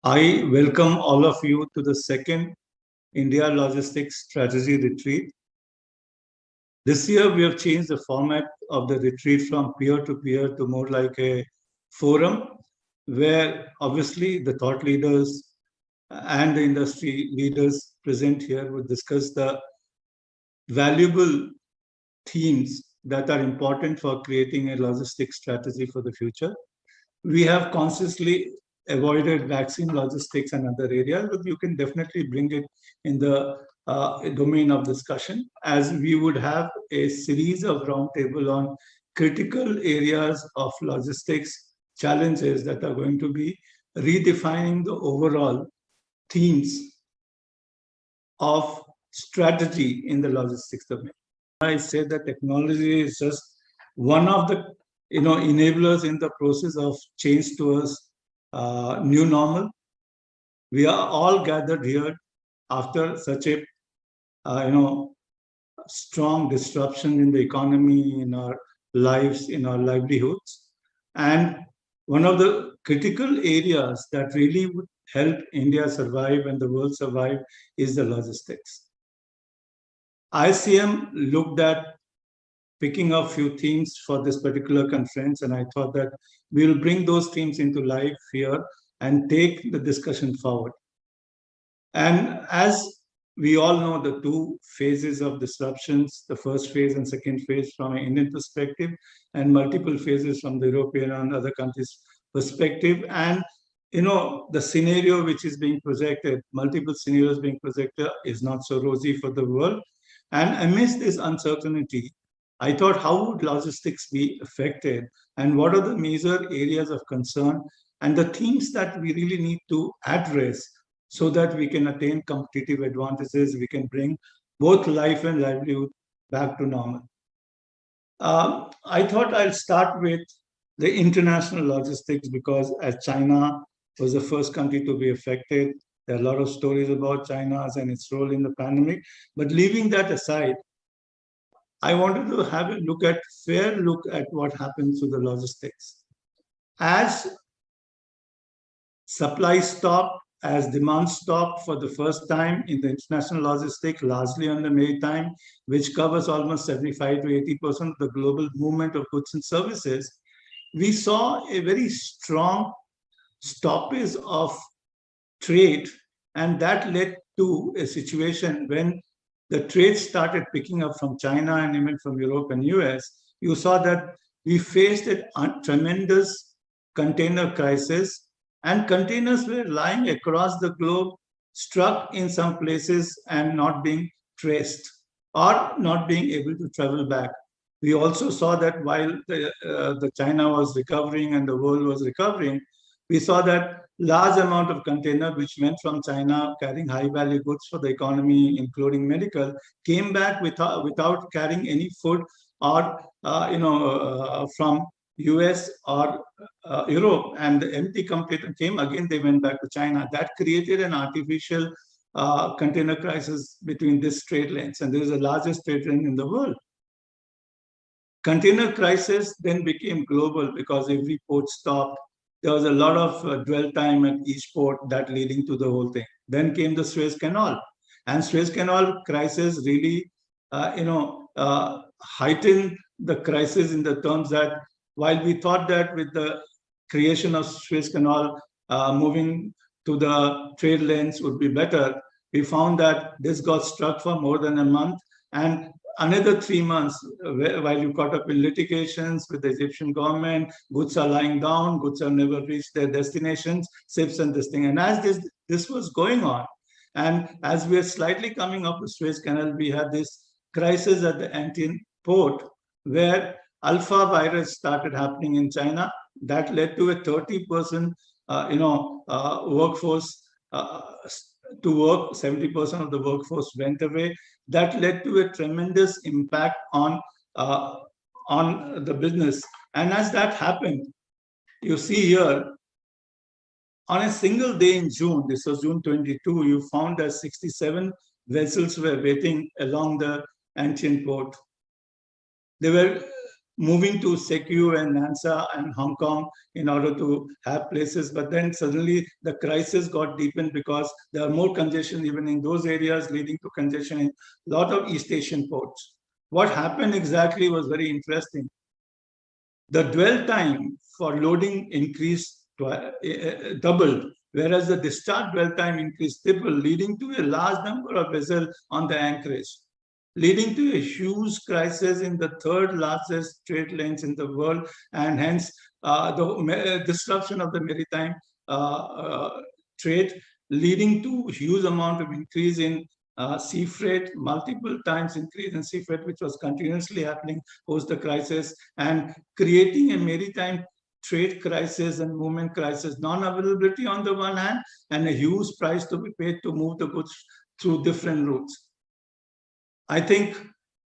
I welcome all of you to the second India Logistics Strategy Retreat. This year, we have changed the format of the retreat from peer to more like a forum where obviously the thought leaders and the industry leaders present here will discuss the valuable themes that are important for creating a logistics strategy for the future. We have consciously avoided vaccine logistics and other areas, but you can definitely bring it in the domain of discussion, as we would have a series of roundtable on critical areas of logistics challenges that are going to be redefining the overall themes of strategy in the logistics domain. I say that technology is just one of the enablers in the process of change towards new normal. We are all gathered here after such a strong disruption in the economy, in our lives, in our livelihoods, and one of the critical areas that really would help India survive and the world survive is the logistics. ISCM looked at picking up few themes for this particular conference, and I thought that we will bring those themes into life here and take the discussion forward. And as we all know, the two phases of disruptions, the first phase and second phase from an Indian perspective, and multiple phases from the European and other countries' perspective. And the scenario which is being projected, multiple scenarios being projected, is not so rosy for the world. And amidst this uncertainty, I thought, how would logistics be affected, and what are the major areas of concern and the themes that we really need to address so that we can attain competitive advantages, we can bring both life and livelihood back to normal. I thought I'll start with the international logistics, because as China was the first country to be affected, there are a lot of stories about China's and its role in the pandemic. But leaving that aside, I wanted to have a fair look at what happens to the logistics. As supply stopped, as demand stopped for the first time in the international logistics, largely on the maritime, which covers almost 75 to 80% of the global movement of goods and services, we saw a very strong stoppage of trade, and that led to a situation when the trade started picking up from China and even from Europe and US. You saw that we faced a tremendous container crisis, and containers were lying across the globe, stuck in some places and not being traced or not being able to travel back. We also saw that while the China was recovering and the world was recovering, we saw that large amount of container which went from China carrying high value goods for the economy, including medical, came back without carrying any food or from US or Europe, and the empty container came again. They went back to China. That created an artificial container crisis between these trade lanes, and this is the largest trade lane in the world. Container crisis then became global because every port stopped. There was a lot of dwell time at each port, that leading to the whole thing. Then came the Suez Canal, and Suez Canal crisis really, heightened the crisis in the terms that while we thought that with the creation of Suez Canal, moving to the trade lanes would be better, we found that this got stuck for more than a month, and another 3 months, while you caught up in litigations with the Egyptian government, goods are lying down, goods have never reached their destinations, ships and this thing. And as this was going on, and as we are slightly coming up the Suez Canal, we had this crisis at the Antioch port, where Alpha virus started happening in China. That led to a 30% workforce to work. 70% of the workforce went away. That led to a tremendous impact on the business. And as that happened, you see here, on a single day in June, this was June 22, you found that 67 vessels were waiting along the Antioch port. They were moving to Sekou and Nansa and Hong Kong in order to have places. But then suddenly the crisis got deepened because there are more congestion even in those areas, leading to congestion in a lot of East Asian ports. What happened exactly was very interesting. The dwell time for loading increased doubled, whereas the discharge dwell time increased triple, leading to a large number of vessels on the anchorage, leading to a huge crisis in the third largest trade lanes in the world, and hence the disruption of the maritime trade, leading to huge amount of increase in sea freight, multiple times increase in sea freight, which was continuously happening post the crisis, and creating a maritime trade crisis and movement crisis, non-availability on the one hand, and a huge price to be paid to move the goods through different routes. I think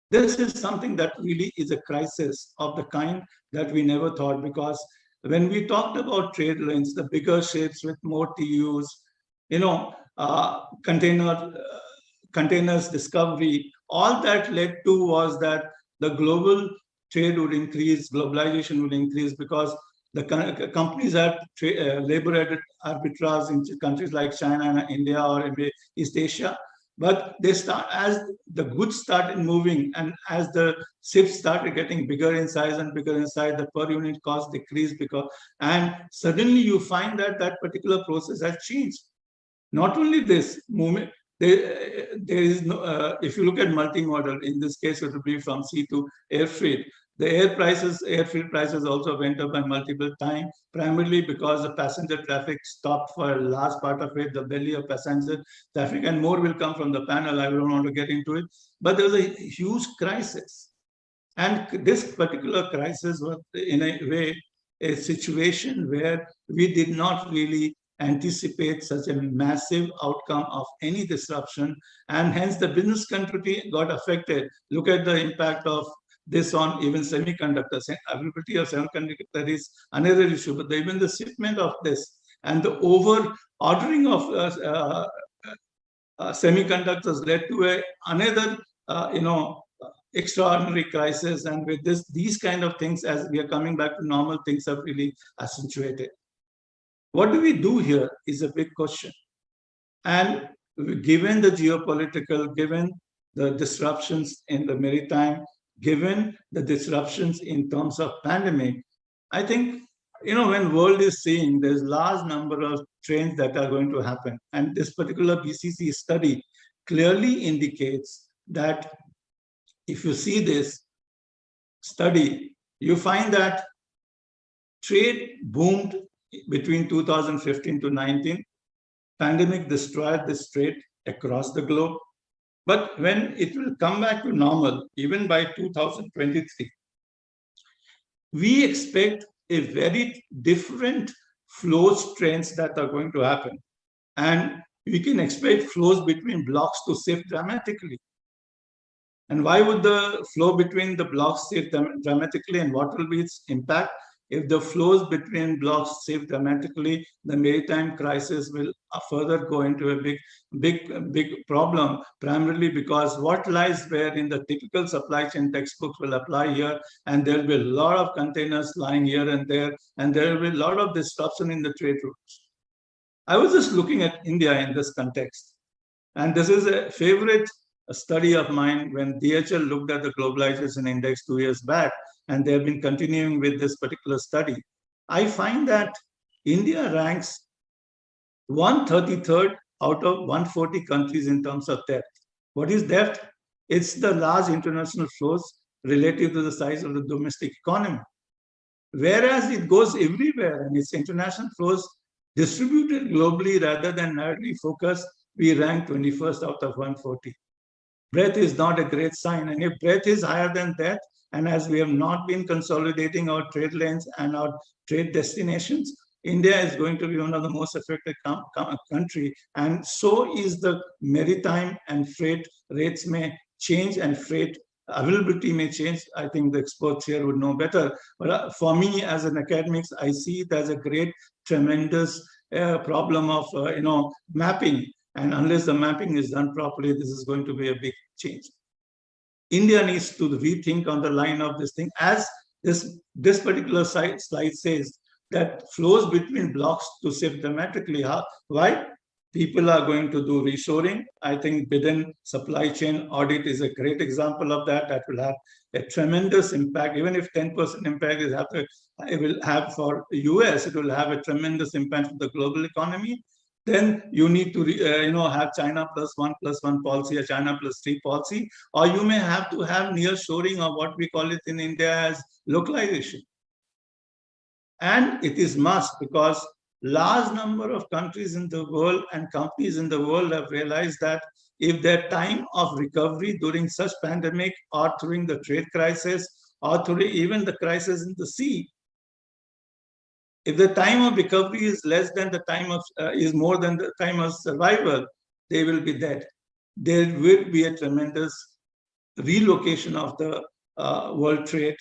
this is something that really is a crisis of the kind that we never thought, because when we talked about trade lanes, the bigger ships with more TUs, containers discovery, all that led to was that the global trade would increase, globalization would increase, because the companies had labor arbitrage in countries like China and India or East Asia. But they start, as the goods started moving and as the ships started getting bigger in size and bigger in size, the per unit cost decreased, and suddenly you find that that particular process has changed. Not only this movement, there is no, if you look at multimodal, in this case it will be from sea to air freight. The air freight prices also went up by multiple times, primarily because the passenger traffic stopped for a large part of it, the belly of passenger traffic, and more will come from the panel. I don't want to get into it. But there was a huge crisis. And this particular crisis was, in a way, a situation where we did not really anticipate such a massive outcome of any disruption, and hence the business continuity got affected. Look at the impact of this on even semiconductors. Availability of semiconductor is another issue, but even the shipment of this and the over ordering of semiconductors led to another extraordinary crisis. And with these kind of things, as we are coming back to normal, things have really accentuated. What do we do here is a big question. And given the geopolitical, given the disruptions in the maritime, given the disruptions in terms of pandemic, I think, when world is seeing there's large number of trains that are going to happen. And this particular BCC study clearly indicates that if you see this study, you find that trade boomed between 2015 to 19. Pandemic destroyed this trade across the globe. But when it will come back to normal, even by 2023, we expect a very different flows trends that are going to happen. And we can expect flows between blocks to shift dramatically. And why would the flow between the blocks shift dramatically, and what will be its impact? If the flows between blocks shift dramatically, the maritime crisis will further go into a big problem, primarily because what lies where in the typical supply chain textbooks will apply here, and there will be a lot of containers lying here and there will be a lot of disruption in the trade routes. I was just looking at India in this context, and this is a favorite study of mine when DHL looked at the globalization index 2 years back, and they have been continuing with this particular study. I find that India ranks 133rd out of 140 countries in terms of depth. What is depth? It's the large international flows relative to the size of the domestic economy. Whereas it goes everywhere, and its international flows distributed globally rather than narrowly focused, we rank 21st out of 140. Breadth is not a great sign, and if breadth is higher than depth, and as we have not been consolidating our trade lanes and our trade destinations, India is going to be one of the most affected country, and so is the maritime, and freight rates may change and freight availability may change. I think the experts here would know better. But for me, as an academics, I see it as a great, tremendous problem of mapping. And unless the mapping is done properly, this is going to be a big change. India needs to rethink on the line of this thing, as This particular slide says that flows between blocks to shift dramatically. Why? People are going to do reshoring. I think within supply chain audit is a great example of that. That will have a tremendous impact. Even if 10% impact it will have for US, it will have a tremendous impact for the global economy. Then you need to have China +1+1 policy or China +3 policy, or you may have to have nearshoring, or what we call it in India as localization. And it is must, because large number of countries in the world and companies in the world have realized that if their time of recovery during such pandemic, or during the trade crisis, or during even the crisis in the sea, if the time of recovery is less than the time of is more than the time of survival, they will be dead. There will be a tremendous relocation of the world trade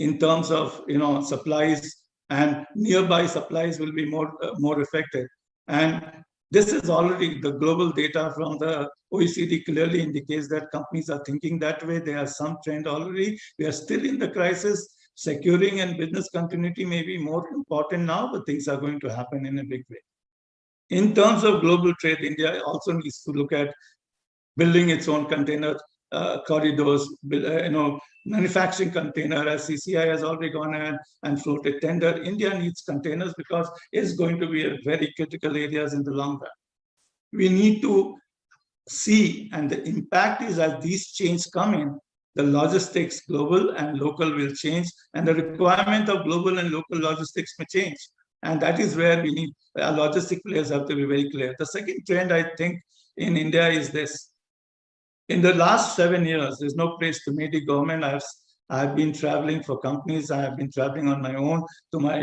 in terms of supplies, and nearby supplies will be more affected. And this is already the global data from the OECD clearly indicates that companies are thinking that way. There are some trend already. We are still in the crisis. Securing and business continuity may be more important now, but things are going to happen in a big way. In terms of global trade, India also needs to look at building its own container corridors, manufacturing container, as CCI has already gone ahead and floated tender. India needs containers because it's going to be a very critical areas in the long run. We need to see, and the impact is as these changes come in, the logistics, global and local, will change, and the requirement of global and local logistics may change. And that is where we need, logistic players have to be very clear. The second trend, I think, in India is this. In the last 7 years, there's no place to meet the government. I've been traveling for companies. I have been traveling on my own to my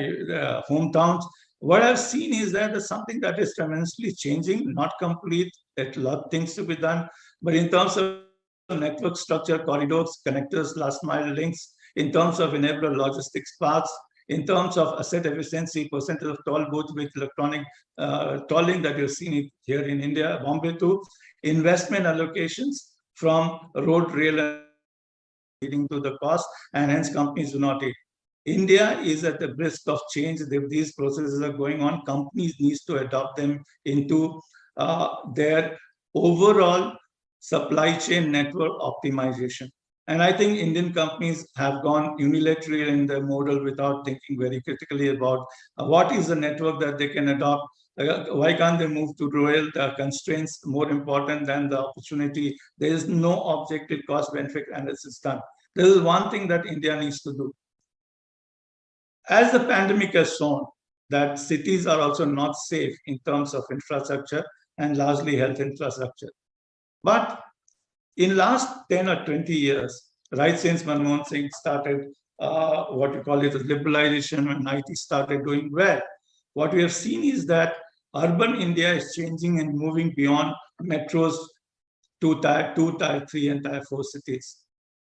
hometowns. What I've seen is that there's something that is tremendously changing, not complete. There's a lot of things to be done. But in terms of network structure, corridors, connectors, last mile links, in terms of enabler logistics paths, in terms of asset efficiency, percentage of toll booths with electronic tolling that you've seen it here in India, Bombay too, investment allocations from road, rail, and leading to the cost, and hence companies do not eat. India is at the brisk of change. If these processes are going on, companies need to adopt them into their overall supply chain network optimization. And I think Indian companies have gone unilaterally in the model without thinking very critically about what is the network that they can adopt. Why can't they move to rural? The constraints more important than the opportunity. There is no objective cost benefit analysis done. This is one thing that India needs to do. As the pandemic has shown, that cities are also not safe in terms of infrastructure and largely health infrastructure. But in last 10 or 20 years, right since Manmohan Singh started what you call it, liberalization, when IT started doing well, what we have seen is that urban India is changing and moving beyond metros to tier 2, tier 3, and tier 4 cities.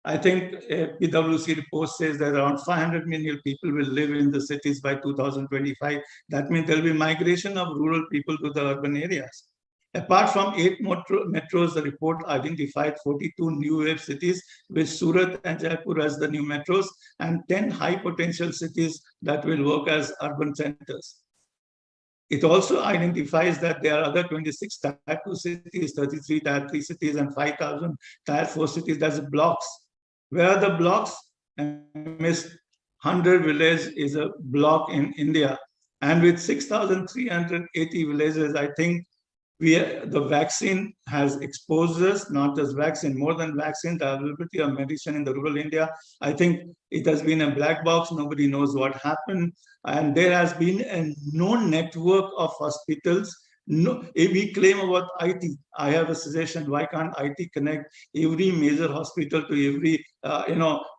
I think PwC report says that around 500 million people will live in the cities by 2025. That means there will be migration of rural people to the urban areas. Apart from 8 metros, the report identified 42 new wave cities, with Surat and Jaipur as the new metros, and 10 high potential cities that will work as urban centers. It also identifies that there are other 26 tier 2 cities, 33 tier 3 cities, and 5,000 tier 4 cities. That's blocks. Where are the blocks? And 100 village is a block in India. And with 6,380 villages, I think the vaccine has exposed us, not just vaccine, more than vaccine, the availability of medicine in the rural India. I think it has been a black box. Nobody knows what happened. And there has been no network of hospitals. No, if we claim about IT, I have a suggestion. Why can't IT connect every major hospital to every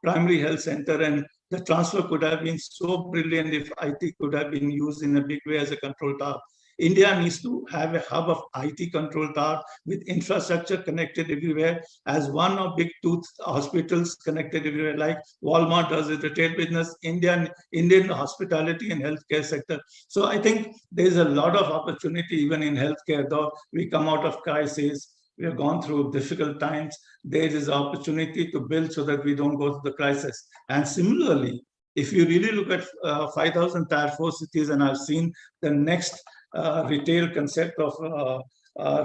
primary health center? And the transfer could have been so brilliant if IT could have been used in a big way as a control tower. India needs to have a hub of IT control tower with infrastructure connected everywhere, as one of big two hospitals connected everywhere, like Walmart does with retail business, Indian hospitality and healthcare sector. So I think there's a lot of opportunity even in healthcare, though we come out of crisis. We have gone through difficult times. There is opportunity to build so that we don't go through the crisis. And similarly, If you really look at 5,000 Tier 4 cities, and I've seen the next retail concept of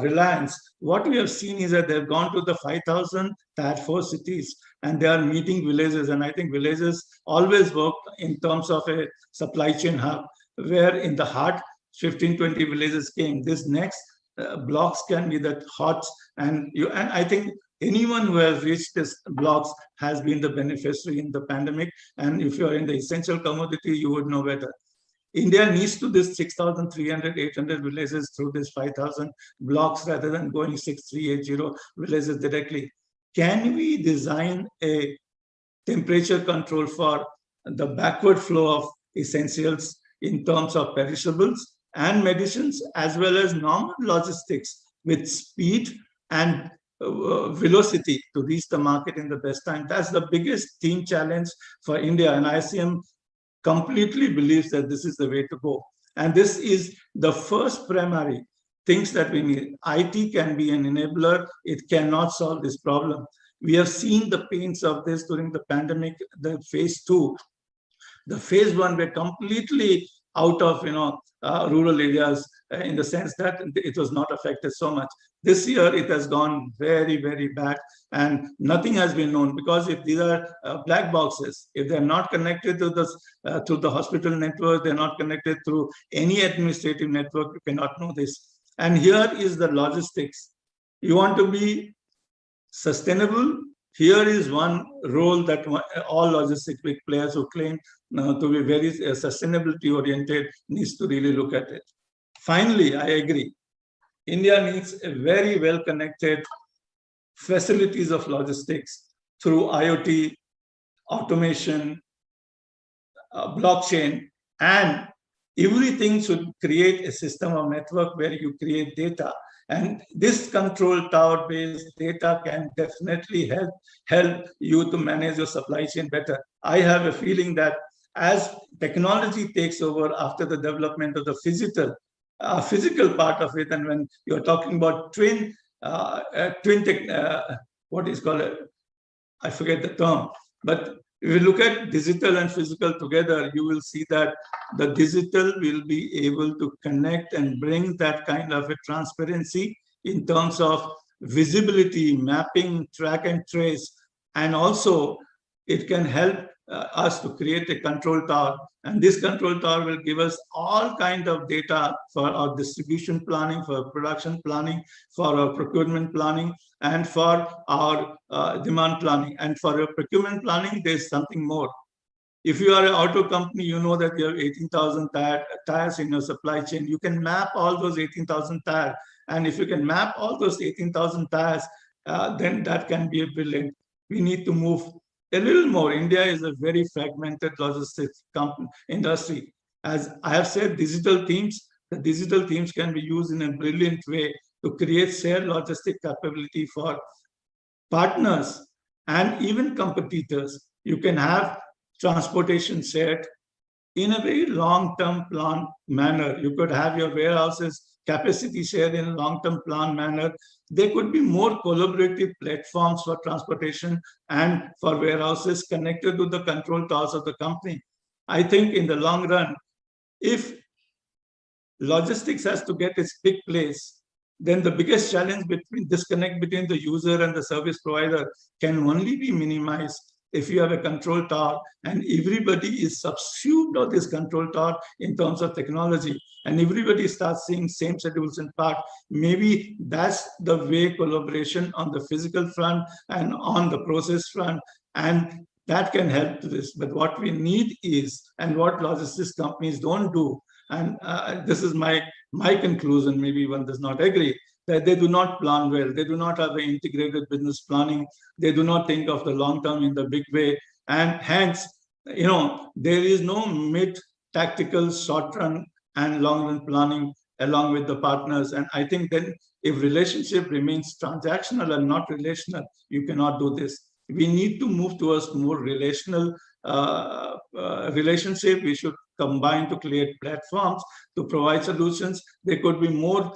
Reliance, what we have seen is that they've gone to the 5,000 Tier 4 cities and they are meeting villages. And I think villages always work in terms of a supply chain hub, where in the heart, 15, 20 villages came. This next blocks can be that hot, and I think anyone who has reached this blocks has been the beneficiary in the pandemic. And if you're in the essential commodity, you would know better. India needs to this 6,300, 800 villages through this 5,000 blocks rather than going 6,380 villages directly. Can we design a temperature control for the backward flow of essentials in terms of perishables and medicines, as well as normal logistics with speed and velocity to reach the market in the best time? That's the biggest team challenge for India, and ISCM completely believes that this is the way to go. And this is the first primary things that we need. IT can be an enabler. It cannot solve this problem. We have seen the pains of this during the pandemic, the phase 2. The phase 1 were completely out of rural areas in the sense that it was not affected so much. This year it has gone very, very bad, and nothing has been known, because if these are black boxes, if they're not connected to the hospital network, they're not connected through any administrative network, you cannot know this. And here is the logistics. You want to be sustainable. Here is one role that all logistic big players who claim to be very sustainability oriented needs to really look at it. Finally, I agree. India needs a very well connected facilities of logistics through IoT, automation, blockchain, and everything should create a system of network where you create data. And this control tower based data can definitely help you to manage your supply chain better. I have a feeling that as technology takes over after the development of the physical part of it, and when you're talking about what is called, I forget the term, but if you look at digital and physical together, you will see that the digital will be able to connect and bring that kind of a transparency in terms of visibility, mapping, track and trace, and also it can help us to create a control tower. And this control tower will give us all kinds of data for our distribution planning, for production planning, for our procurement planning, and for our demand planning. And for your procurement planning, there's something more. If you are an auto company, you know that you have 18,000 tires in your supply chain. You can map all those 18,000 tires. And if you can map all those 18,000 tires, then that can be a brilliant. We need to move a little more. India is a very fragmented logistics industry. As I have said, the digital teams can be used in a brilliant way to create shared logistic capability for partners and even competitors. You can have transportation shared in a very long-term plan manner. You could have your warehouses capacity shared in a long-term plan manner. There could be more collaborative platforms for transportation and for warehouses connected to the control towers of the company. I think in the long run, if logistics has to get its big place, then the biggest challenge disconnect between the user and the service provider can only be minimized if you have a control tower and everybody is subsumed on this control tower in terms of technology, and everybody starts seeing same schedules and part. Maybe that's the way collaboration on the physical front and on the process front, and that can help to this. But what we need is, and what logistics companies don't do, and this is my conclusion, maybe one does not agree, that they do not plan well. They do not have an integrated business planning. They do not think of the long term in the big way. And hence, there is no mid-tactical, short-run and long-run planning along with the partners. And I think then if relationship remains transactional and not relational, you cannot do this. We need to move towards more relational relationship. We should combine to create platforms to provide solutions. There could be more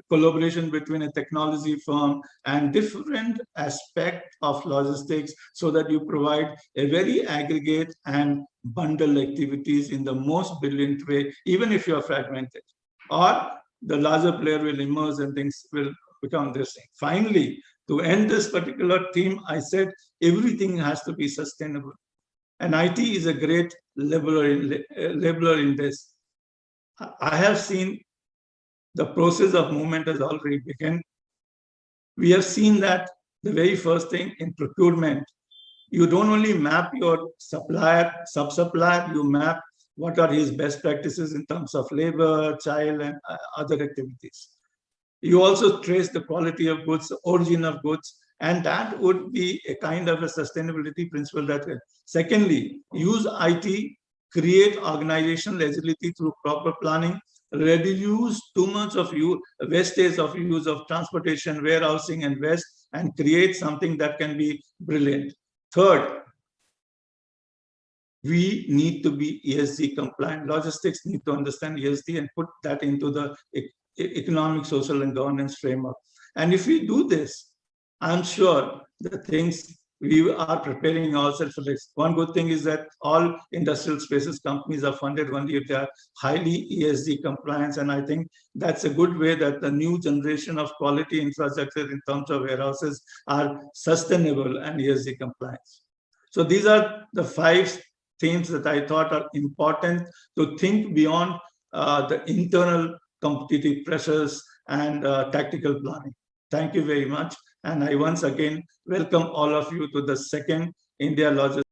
collaboration between a technology firm and different aspect of logistics, so that you provide a very aggregate and bundle activities in the most brilliant way, even if you are fragmented. Or the larger player will emerge and things will become this thing. Finally, to end this particular theme, I said everything has to be sustainable. And IT is a great labeler in this. I have seen the process of movement has already begun. We have seen that the very first thing in procurement, you don't only map your supplier, sub-supplier, you map what are his best practices in terms of labor, child, and other activities. You also trace the quality of goods, the origin of goods, and that would be a kind of a sustainability principle that way. Secondly, use IT, create organizational agility through proper planning, reduce too much of wastage of use of transportation, warehousing, and waste, and create something that can be brilliant. Third, we need to be ESG compliant. Logistics need to understand ESG and put that into the economic, social, and governance framework. And if we do this, I'm sure the things we are preparing ourselves for this. One good thing is that all industrial spaces companies are funded only if they are highly ESG compliant. And I think that's a good way that the new generation of quality infrastructure in terms of warehouses are sustainable and ESG compliant. So these are the 5 themes that I thought are important to think beyond the internal competitive pressures and tactical planning. Thank you very much. And I once again welcome all of you to the second India Logistics